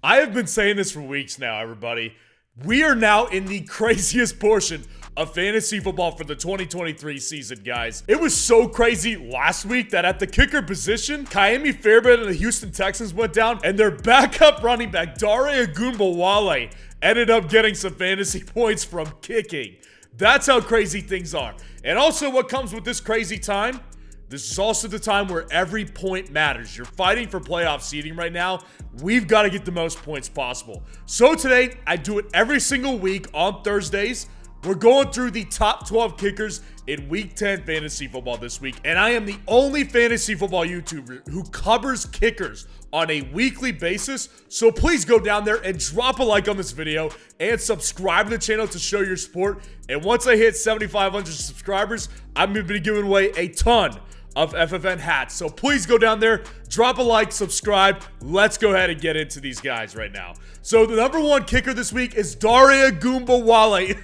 I have been saying this for weeks now, everybody. We are now in the craziest portion of fantasy football for the 2023 season, guys. It was so crazy last week that at the kicker position, Kaimi Fairbairn and the Houston Texans went down, and their backup running back, Dare Ogunbowale, ended up getting some fantasy points from kicking. That's how crazy things are. And also what comes with this crazy time, this is also the time where every point matters. You're fighting for playoff seeding right now. We've got to get the most points possible. So today, I do it every single week on Thursdays. We're going through the top 12 kickers in Week 10 fantasy football this week. And I am the only fantasy football YouTuber who covers kickers on a weekly basis. So please go down there and drop a like on this video and subscribe to the channel to show your support. And once I hit 7,500 subscribers, I'm going to be giving away a ton of FFN hats. So please go down there, drop a like, subscribe. Let's go ahead and get into these guys right now. So the number one kicker this week is Dare Ogunbowale.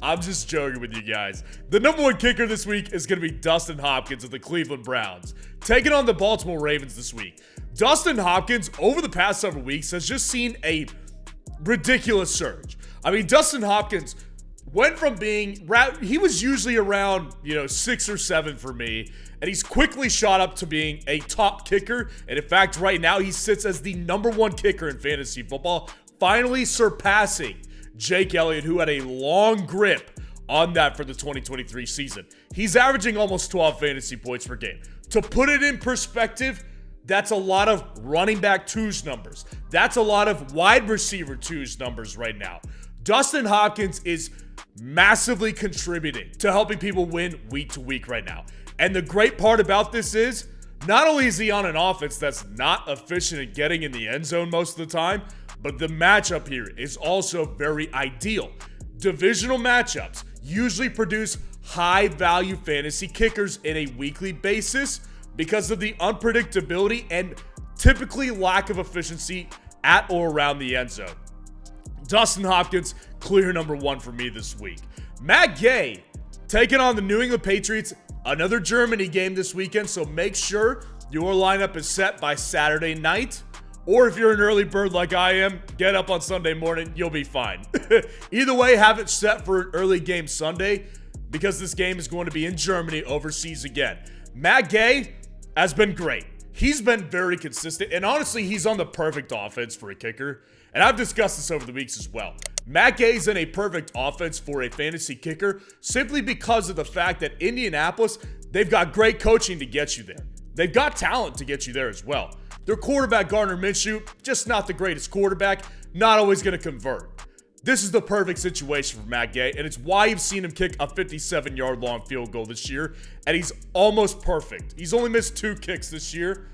I'm just joking with you guys. The number one kicker this week is going to be Dustin Hopkins of the Cleveland Browns, taking on the Baltimore Ravens this week. Dustin Hopkins, over the past several weeks, has just seen a ridiculous surge. I mean, Dustin Hopkins went from being, he was usually around, 6 or 7 for me, and he's quickly shot up to being a top kicker. And in fact, right now, he sits as the number one kicker in fantasy football, finally surpassing Jake Elliott, who had a long grip on that for the 2023 season. He's averaging almost 12 fantasy points per game. To put it in perspective, that's a lot of running back twos numbers. That's a lot of wide receiver twos numbers right now. Dustin Hopkins is massively contributing to helping people win week to week right now. And the great part about this is, not only is he on an offense that's not efficient at getting in the end zone most of the time, but the matchup here is also very ideal. Divisional matchups usually produce high-value fantasy kickers in a weekly basis because of the unpredictability and typically lack of efficiency at or around the end zone. Dustin Hopkins, clear number one for me this week. Matt Gay taking on the New England Patriots, another Germany game this weekend, so make sure your lineup is set by Saturday night. Or if you're an early bird like I am, get up on Sunday morning, you'll be fine. Either way, have it set for an early game Sunday because this game is going to be in Germany overseas again. Matt Gay has been great. He's been very consistent, and honestly, he's on the perfect offense for a kicker. And I've discussed this over the weeks as well. Matt Gay's in a perfect offense for a fantasy kicker simply because of the fact that Indianapolis, they've got great coaching to get you there. They've got talent to get you there as well. Their quarterback, Gardner Minshew, just not the greatest quarterback, not always going to convert. This is the perfect situation for Matt Gay, and it's why you've seen him kick a 57-yard long field goal this year, and he's almost perfect. He's only missed 2 kicks this year.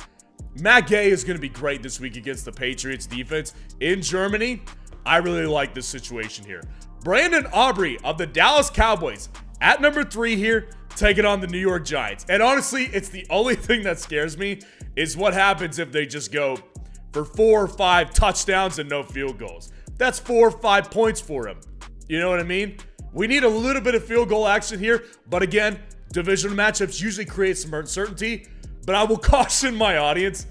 Matt Gay is going to be great this week against the Patriots defense in Germany. I really like this situation here. Brandon Aubrey of the Dallas Cowboys at number 3 here, taking on the New York Giants. And honestly, it's the only thing that scares me is what happens if they just go for 4 or 5 touchdowns and no field goals. That's 4 or 5 points for him. You know what I mean? We need a little bit of field goal action here, but again, divisional matchups usually create some uncertainty. But I will caution my audience,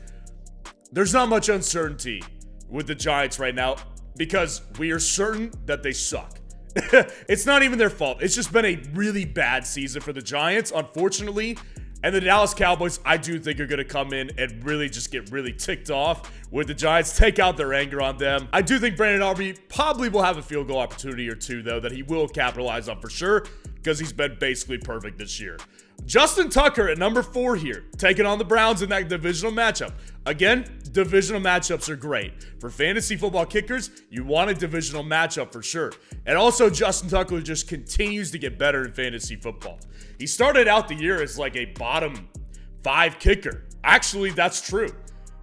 there's not much uncertainty with the Giants right now because we are certain that they suck. It's not even their fault. It's just been a really bad season for the Giants, unfortunately. And the Dallas Cowboys, I do think, are going to come in and really just get really ticked off with the Giants, take out their anger on them. I do think Brandon Aubrey probably will have a field goal opportunity or two, though, that he will capitalize on for sure because he's been basically perfect this year. Justin Tucker at number 4 here, taking on the Browns in that divisional matchup. Again, divisional matchups are great. For fantasy football kickers, you want a divisional matchup for sure. And also, Justin Tucker just continues to get better in fantasy football. He started out the year as like a bottom 5 kicker. Actually, that's true.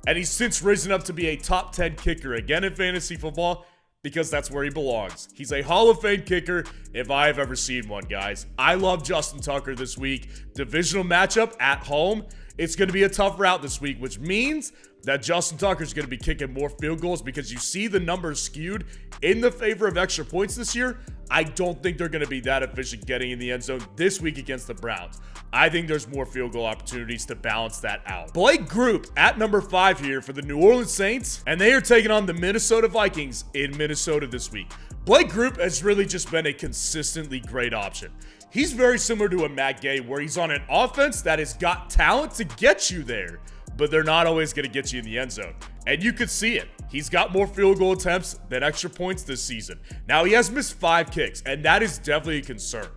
And he's since risen up to be a top 10 kicker again in fantasy football because that's where he belongs. He's a Hall of Fame kicker if I have ever seen one, guys. I love Justin Tucker this week. Divisional matchup at home. It's going to be a tough route this week, which means that Justin Tucker is going to be kicking more field goals because you see the numbers skewed in the favor of extra points this year. I don't think they're going to be that efficient getting in the end zone this week against the Browns. I think there's more field goal opportunities to balance that out. Blake Group at number 5 here for the New Orleans Saints, and they are taking on the Minnesota Vikings in Minnesota this week. Blake Group has really just been a consistently great option. He's very similar to a Matt Gay, where he's on an offense that has got talent to get you there, but they're not always going to get you in the end zone. And you could see it. He's got more field goal attempts than extra points this season. Now, he has missed 5 kicks, and that is definitely a concern.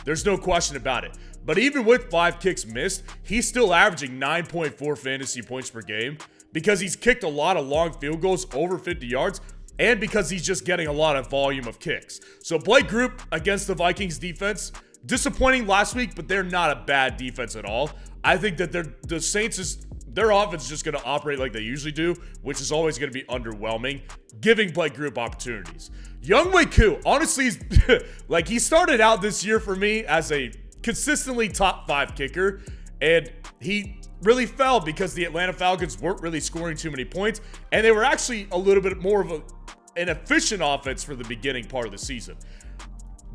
There's no question about it. But even with 5 kicks missed, he's still averaging 9.4 fantasy points per game because he's kicked a lot of long field goals over 50 yards and because he's just getting a lot of volume of kicks. So Blake Group against the Vikings defense, disappointing last week, but they're not a bad defense at all. I think that the Saints their offense is just going to operate like they usually do, which is always going to be underwhelming, giving Blake Group opportunities. Younghoe Koo, honestly, like he started out this year for me as a consistently top 5 kicker, and he really fell because the Atlanta Falcons weren't really scoring too many points, and they were actually a little bit more of an efficient offense for the beginning part of the season.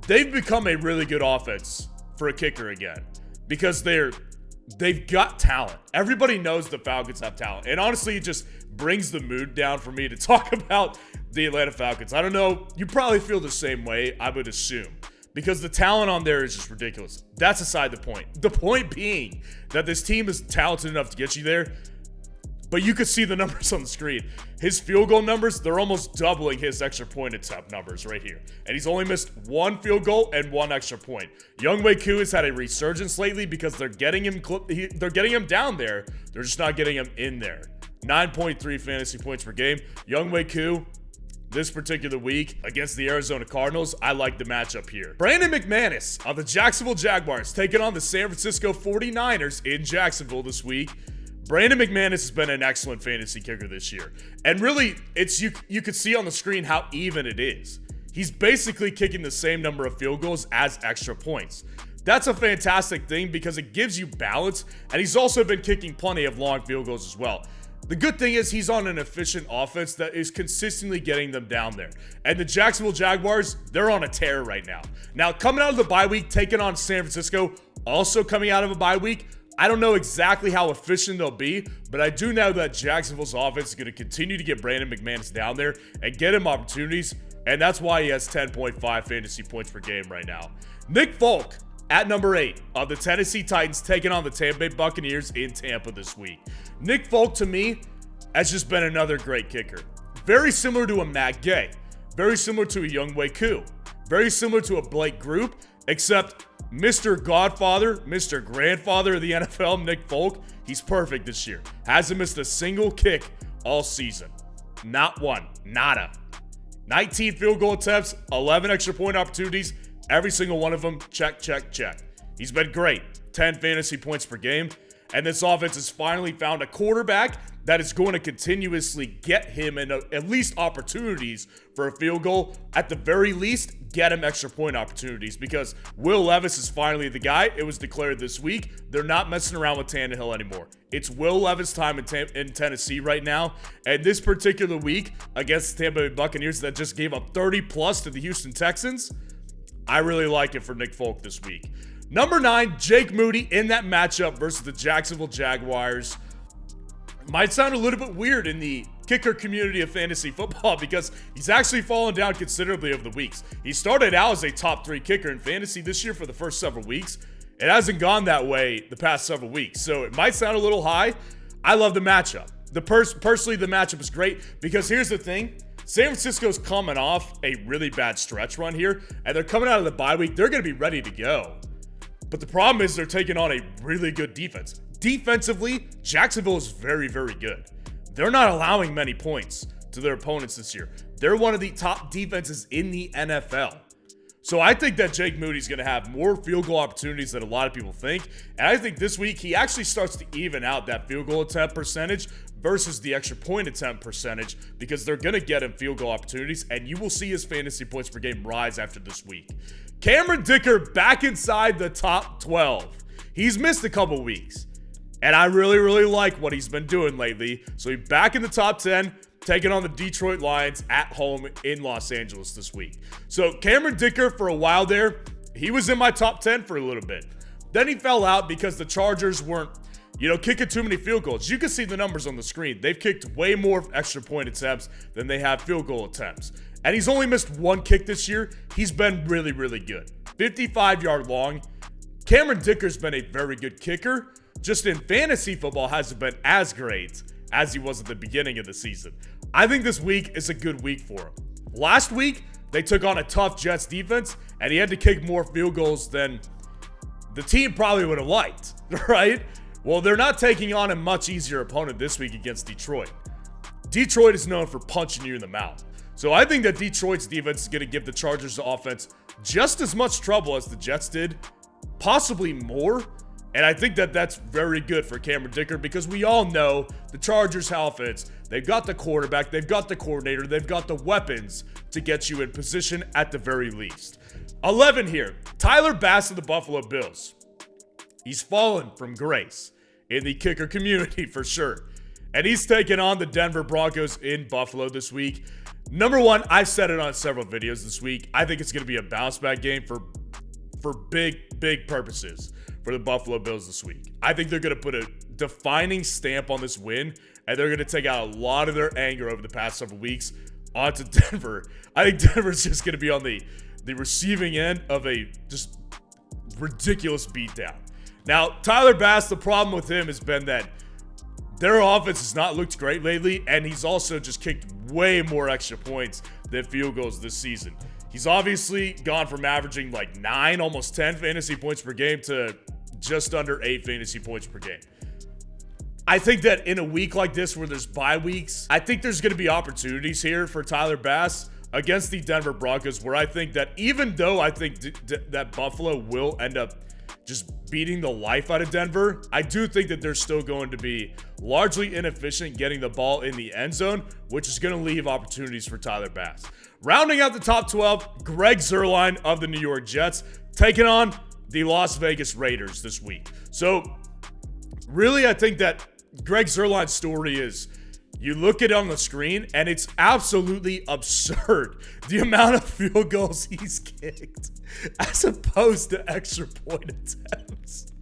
They've become a really good offense for a kicker again because they've got talent. Everybody knows the Falcons have talent. And honestly, it just brings the mood down for me to talk about the Atlanta Falcons. I don't know. You probably feel the same way, I would assume, because the talent on there is just ridiculous. That's aside the point. The point being that this team is talented enough to get you there, but you could see the numbers on the screen. His field goal numbers, they're almost doubling his extra point attempt numbers right here. And he's only missed 1 field goal and 1 extra point. Younghoe Koo has had a resurgence lately because they're getting him down there. They're just not getting him in there. 9.3 fantasy points per game. Younghoe Koo, this particular week against the Arizona Cardinals, I like the matchup here. Brandon McManus of the Jacksonville Jaguars taking on the San Francisco 49ers in Jacksonville this week. Brandon McManus has been an excellent fantasy kicker this year. And really, it's you could see on the screen how even it is. He's basically kicking the same number of field goals as extra points. That's a fantastic thing because it gives you balance, and he's also been kicking plenty of long field goals as well. The good thing is he's on an efficient offense that is consistently getting them down there. And the Jacksonville Jaguars, they're on a tear right now. Now, coming out of the bye week, taking on San Francisco, also coming out of a bye week, I don't know exactly how efficient they'll be, but I do know that Jacksonville's offense is going to continue to get Brandon McManus down there and get him opportunities, and that's why he has 10.5 fantasy points per game right now. Nick Folk at number 8 of the Tennessee Titans taking on the Tampa Bay Buccaneers in Tampa this week. Nick Folk, to me, has just been another great kicker. Very similar to a Matt Gay. Very similar to a Younghoe Koo. Very similar to a Blake Group, except Mr. Godfather, Mr. Grandfather of the NFL, Nick Folk, he's perfect this year. Hasn't missed a single kick all season. Not one. Nada. 19 field goal attempts, 11 extra point opportunities, every single one of them, check, check, check. He's been great. 10 fantasy points per game. And this offense has finally found a quarterback that is going to continuously get him in at least opportunities for a field goal. At the very least, get him extra point opportunities because Will Levis is finally the guy. It was declared this week. They're not messing around with Tannehill anymore. It's Will Levis time in Tennessee right now. And this particular week against the Tampa Bay Buccaneers that just gave up 30 plus to the Houston Texans, I really like it for Nick Folk this week. Number 9, Jake Moody in that matchup versus the Jacksonville Jaguars. Might sound a little bit weird in the kicker community of fantasy football because he's actually fallen down considerably over the weeks. He started out as a top 3 kicker in fantasy this year for the first several weeks. It hasn't gone that way the past several weeks, so it might sound a little high. I love the matchup. Personally, the matchup is great because here's the thing. San Francisco's coming off a really bad stretch run here, and they're coming out of the bye week. They're going to be ready to go. But the problem is they're taking on a really good defense. Defensively, Jacksonville is very, very good. They're not allowing many points to their opponents this year. They're one of the top defenses in the NFL. So I think that Jake Moody's going to have more field goal opportunities than a lot of people think. And I think this week he actually starts to even out that field goal attempt percentage versus the extra point attempt percentage because they're going to get him field goal opportunities, and you will see his fantasy points per game rise after this week. Cameron Dicker back inside the top 12. He's missed a couple weeks. And I really, really like what he's been doing lately. So he's back in the top 10, taking on the Detroit Lions at home in Los Angeles this week. So Cameron Dicker, for a while there, he was in my top 10 for a little bit. Then he fell out because the Chargers weren't, kicking too many field goals. You can see the numbers on the screen. They've kicked way more extra point attempts than they have field goal attempts. And he's only missed one kick this year. He's been really, really good. 55-yard long. Cameron Dicker's been a very good kicker. Just in fantasy football hasn't been as great as he was at the beginning of the season. I think this week is a good week for him. Last week, they took on a tough Jets defense, and he had to kick more field goals than the team probably would have liked, right? Well, they're not taking on a much easier opponent this week against Detroit. Detroit is known for punching you in the mouth. So I think that Detroit's defense is going to give the Chargers' offense just as much trouble as the Jets did, possibly more. And I think that that's very good for Cameron Dicker because we all know the Chargers' offense, they've got the quarterback, they've got the coordinator, they've got the weapons to get you in position at the very least. 11 here, Tyler Bass of the Buffalo Bills. He's fallen from grace in the kicker community for sure. And he's taking on the Denver Broncos in Buffalo this week. Number one, I've said it on several videos this week. I think it's going to be a bounce back game for big purposes for the Buffalo Bills this week. I think they're going to put a defining stamp on this win, and they're going to take out a lot of their anger over the past several weeks onto Denver. I think Denver's just going to be on the receiving end of a just ridiculous beatdown. Now, Tyler Bass, the problem with him has been that their offense has not looked great lately, and he's also just kicked way more extra points than field goals this season. He's obviously gone from averaging like 9, almost 10 fantasy points per game to just under 8 fantasy points per game. I think that in a week like this where there's bye weeks, I think there's going to be opportunities here for Tyler Bass against the Denver Broncos, where I think that even though I think that Buffalo will end up just beating the life out of Denver, I do think that they're still going to be largely inefficient getting the ball in the end zone, which is going to leave opportunities for Tyler Bass. Rounding out the top 12, Greg Zuerlein of the New York Jets taking on the Las Vegas Raiders this week. So really, I think that Greg Zuerlein's story is, you look at it on the screen, and it's absolutely absurd the amount of field goals he's kicked as opposed to extra point attempts.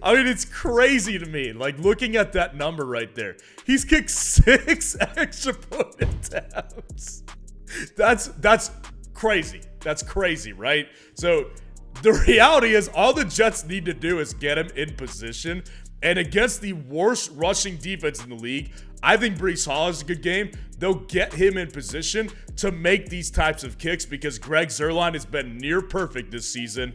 I mean, it's crazy to me. Like, looking at that number right there, he's kicked 6 extra point attempts. That's crazy. That's crazy, right? So the reality is all the Jets need to do is get him in position. And against the worst rushing defense in the league, I think Breece Hall is a good game. They'll get him in position to make these types of kicks because Greg Zuerlein has been near perfect this season.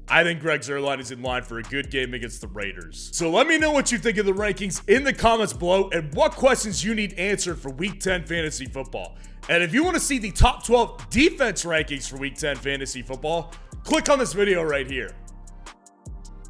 I think Greg Zuerlein is in line for a good game against the Raiders. So let me know what you think of the rankings in the comments below and what questions you need answered for Week 10 Fantasy Football. And if you want to see the top 12 defense rankings for Week 10 Fantasy Football, click on this video right here.